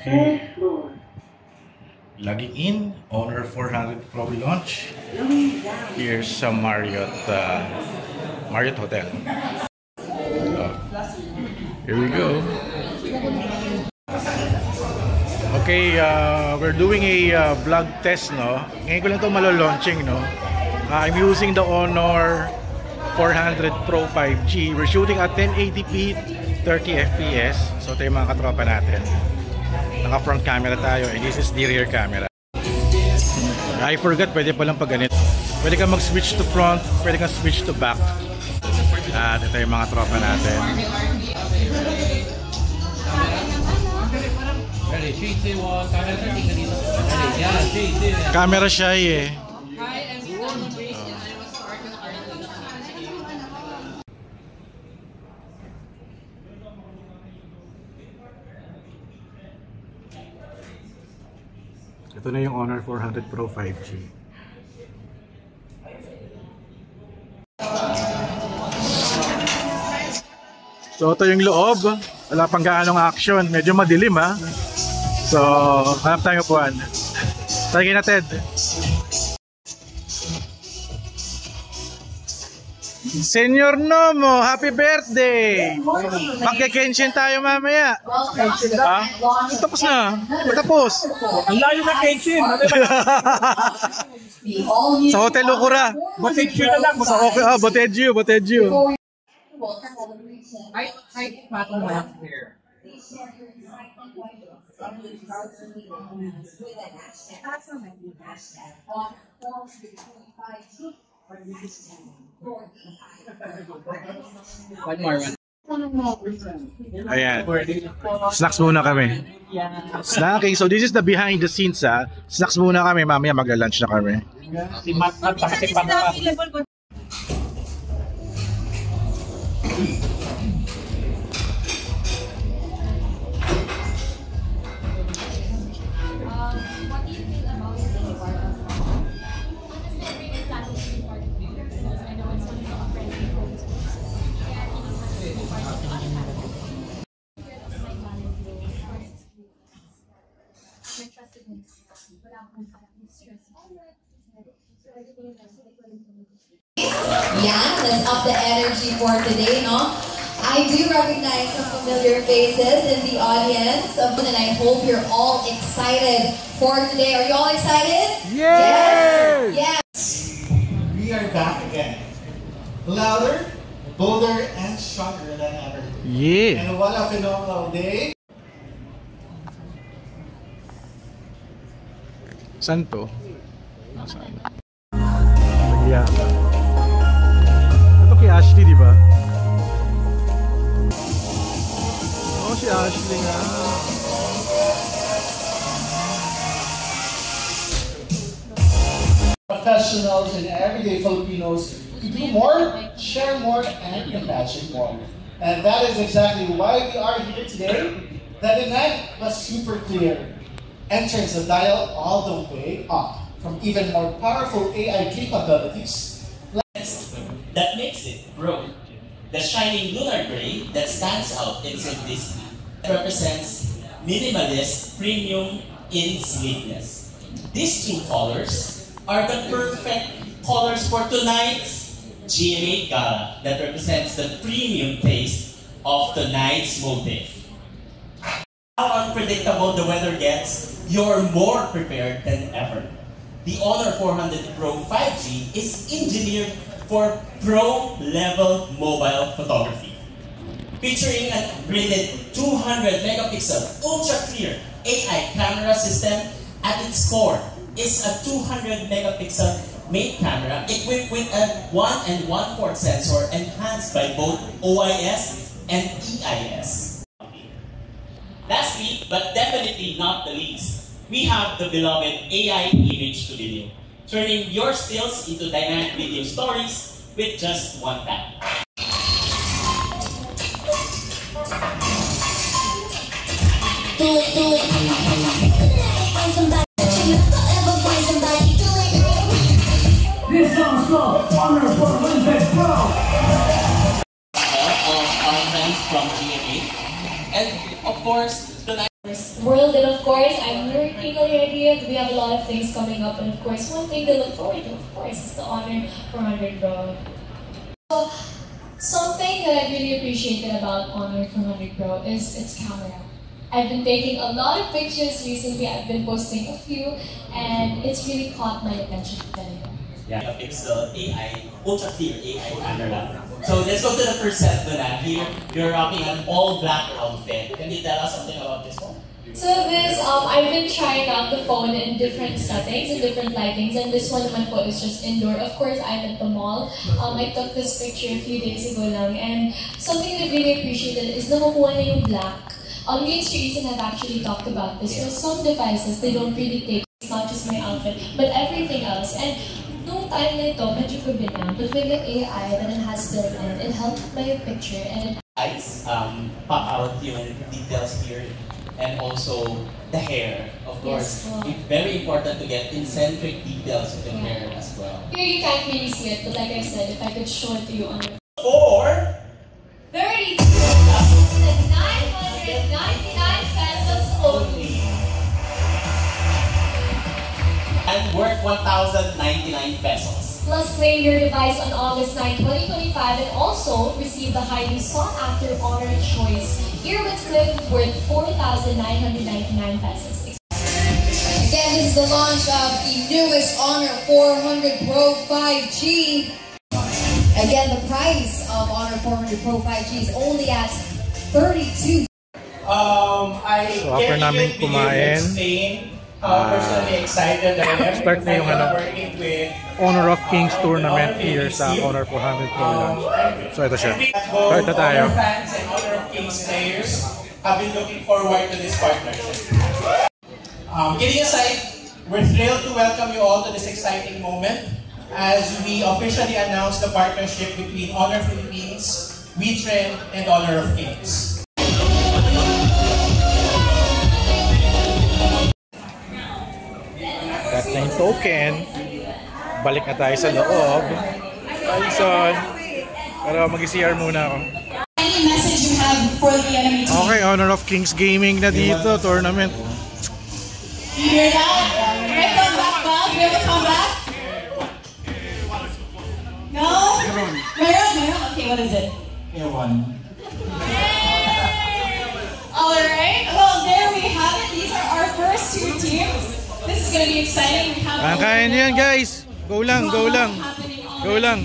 Okay. Logging in, Honor 400 Pro launch. Here's some Marriott Hotel. Here we go. Okay, we're doing a vlog test, no? Ngayon ko lang ito malo-launching, no? I'm using the Honor 400 Pro 5G. We're shooting at 1080p, 30 fps. So ito yung mga katropa natin. Naka front camera tayo, and this is the rear camera. I forgot, pwede palang pag ganito. Pwede kang mag-switch to front, pwede kang switch to back. At ito yung mga tropa natin. Camera shy eh. Ito na yung Honor 400 Pro 5G. So ito yung loob. Wala pang gaanong action. Medyo madilim ha. So hanap tayo upuan. Tagin na Ted. Senyor Nomo, happy birthday! Magke-kenshin tayo mamaya. Ha? Tapos na. Tapos. Ang layo na kenshin. Sa Hotel Okura. Boteggio na lang. Boteggio. I pattern one here. One more one. Ayan. Snacks muna kami. Snacking. So this is the behind the scenes ha. Snacks muna kami. Mamaya magla-lunch na kami. Si Matt at si Pat. Yeah, let's up the energy for today, no? I do recognize some familiar faces in the audience, and I hope you're all excited for today. Are you all excited? Yes! Yes! We are back again. Louder, bolder, and stronger than ever. Yeah! And what a phenomenal day! Saan to? Nasaan? Yeah. Ito kay Ashley, di ba? Oh, si Ashley nga. Professionals and everyday Filipinos to do more, share more, and imagine more. And that is exactly why we are here today. The night was super clear. Entrance the dial all the way up. From even more powerful AI capabilities. That makes it broke. The shining lunar gray that stands out in simplicity represents minimalist premium in sleekness. These two colors are the perfect colors for tonight's GMA Gala that represents the premium taste of tonight's motif. How unpredictable the weather gets, you're more prepared than ever. The Honor 400 Pro 5G is engineered for pro-level mobile photography. Featuring an upgraded 200 megapixel ultra-clear AI camera system, at its core is a 200 megapixel main camera equipped with a 1 1/4 sensor enhanced by both OIS and EIS. Lastly, but definitely not the least, we have the beloved AI image to video, turning your stills into dynamic video stories with just one tap. This song's called Honor 400 Pro. Of our friends from GMA, and of course, tonight. world. And of course, I'm working on the idea. We have a lot of things coming up. And of course, one thing to look forward to, of course, is the Honor 400 Pro. So, something that I really appreciated about Honor 400 Pro is its camera. I've been taking a lot of pictures recently. I've been posting a few, and it's really caught my attention. Yeah, Pixel AI, ultra clear AI camera. So let's go to the first set, Donna. Here, you're rocking an all black outfit. Can you tell us something about this one? So this, I've been trying out the phone in different settings and different lightings, and this one naman po is just indoor. Of course, I'm at the mall. I took this picture a few days ago lang, and something that I really appreciated is nakukuha na yung black. Me and Streezen have actually talked about this. So some devices, they don't really take, it's not just my outfit, but everything else. And nung time na ito, medyo gabi na, but with the AI that it has built in, it helped my picture, and it pop out yung details here, and also the hair, of course. Yes, it's very important to get concentric details of the hair as well. Here you can't really see it, but like I said, if I could show it to you on the For 32,999 pesos only. and worth 1,099 pesos. Plus, claim your device on August 9, 2025, and also receive the highly sought-after Honor Choice Earbuds Clip worth 4,999 pesos. Again, this is the launch of the newest Honor 400 Pro 5G. Again, the price of Honor 400 Pro 5G is only at $32. So, after namin kumain, personally excited that I start na yung working with Honor of Kings tournament here sa Honor 400 Pro launch. So, ito siya. Start na tayo. Honor fans and Honor of Kings players have been looking forward to this partnership. Kidding aside, we're thrilled to welcome you all to this exciting moment as we officially announce the partnership between Honor Philippines, WeTrend, and Honor of Kings. Got na yung token. Balik na tayo sa loob. Tyson. Pero mag-CR muna ako. Any message you have for the enemy team? Okay, Honor of Kings Gaming na dito, tournament. You hear that? Right, come back, Bob? You ever come back? No? Meron? Okay, what is it? Alright, well there we have it. These are our first two teams. This is going to be exciting. We have Kaya niyan guys. Go lang, go lang. Go lang.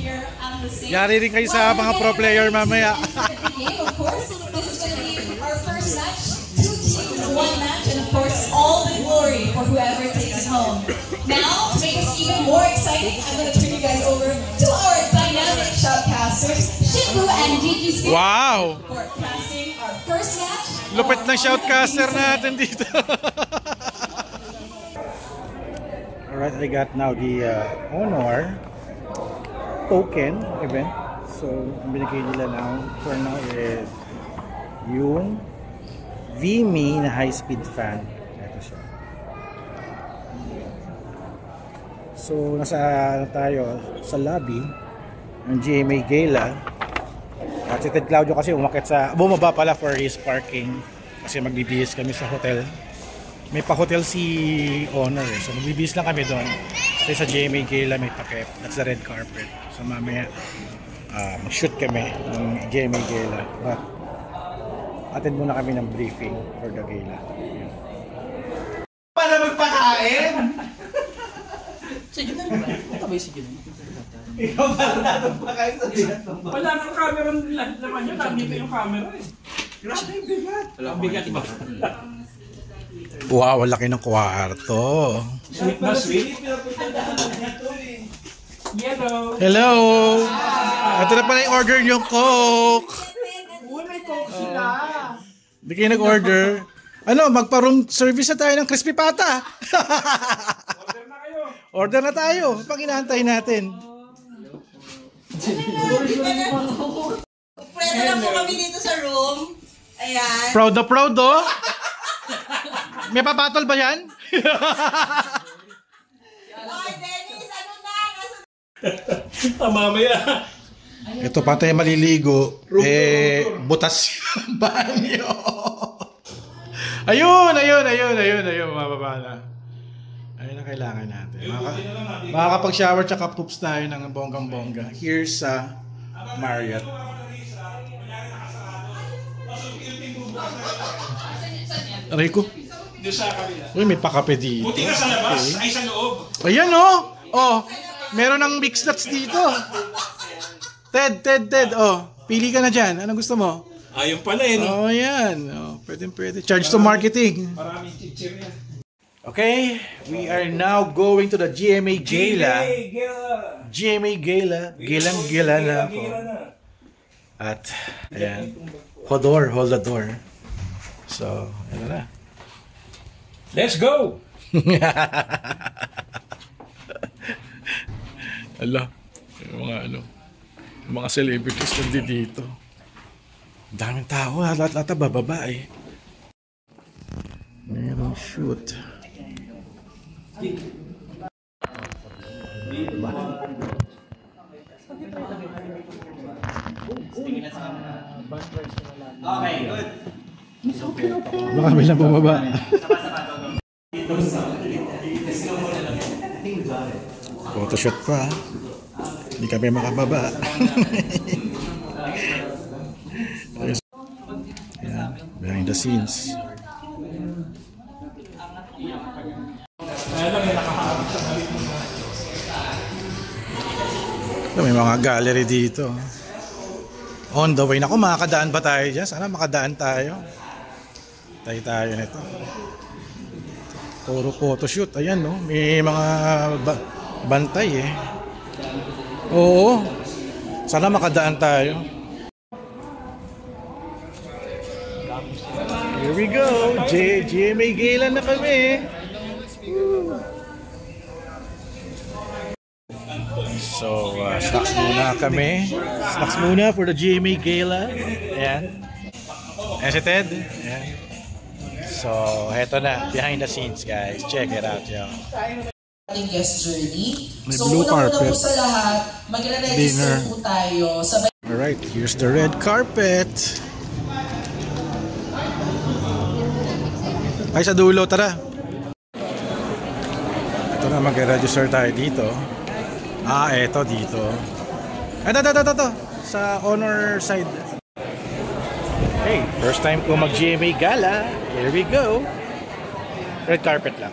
Yari rin kayo sa mga pro player mamaya. Of course, this is going to be our first match. Two teams, one match, and of course, all the glory for whoever takes it home. Now, to make this even more exciting, I'm going to turn you guys over to our dynamic shoutcasters, Shibu and Gigi Smith. Wow! For casting our first match. Lupit ng shoutcaster natin dito. Alright, I got now the Honor token event. So, ang binigay nila now for now is yung VMe na high-speed fan. Ito siya. So, nasa tayo sa lobby ng GMA Gala. At si Ted Claudio kasi umakit sa bumaba pala for his parking kasi magbibihis kami sa hotel. May pa-hotel si Honor eh. So magbibihis lang kami doon. Kasi sa GMA Gala may takip. That's the red carpet. So mamaya mag-shoot kami ng GMA Gala. But attend muna kami ng briefing for the gala. Yun. Para magpakain! Sige na naman. Tabay sige na. Ikaw para magpakain sa dinatong. Wala nang camera naman yun. Nandito yung camera eh. Grabe yung bigat. Ang bigat iba. Wow, laki ng kwarto. Sweet na sweet. Yellow. Hello! Ito na pala yung order niyong Coke. Uy, may Coke sila. Hindi kayo nag-order. Ano, magpa-room service na tayo ng crispy pata. Order na kayo. Order na tayo. Pag inaantay natin. Pwede lang po kami dito sa room. Ayan. Proud na proud, oh. May pabattle ba yan? Oy, Dennis, ano na? Mamaya. Ito pa tayo maliligo. Butas yung banyo. Ayun, mababa na. Ayun ang kailangan natin. Makakapag-shower tsaka poops tayo ng bonggang-bongga. Here's sa Marriott. Rico. Uy, may pakape dito. Buti ka sa labas, ay sa loob. Ayan oh. Oh, meron ng mixed nuts dito. Ted. Oh, pili ka na dyan. Anong gusto mo? Ayun pala eh. Oh, yan. Oh, pwede. Charge to marketing. Maraming teacher yan. Okay, we are now going to the GMA Gala. GMA Gala. Gilang-gila na ako. At, ayan. Hold the door. So, ano na. Let's go! Ala, yung mga celebrities nandito. Daming tao, lahat bababa eh. Merong shoot. Okay, good. Baka may na bumaba. Photoshoot pa. Hindi kami makababa. Ayan, behind the scenes. May mga gallery dito. On the way. Naku, makakadaan ba tayo dyan? Sana makadaan tayo. Tayo nito. Puro photoshoot. Ayan, no? May mga bantay eh. Oo. Sana makadaan tayo. Here we go. GMA Gala na kami. So, snacks muna kami. Snacks muna for the GMA Gala. Ayan. Ayan si Ted. Ayan. So, heto na. Behind the scenes, guys. Check it out, yo. Ating guest journey. May So, blue carpet. una po sa lahat, magre-register po tayo. Alright, here's the red carpet. Ay, sa dulo, tara. Ito na, mag-register tayo dito. Ah, eto dito. Ito. Sa honor side. Hey, first time ko mag-GMA Gala. Here we go. Red carpet lang.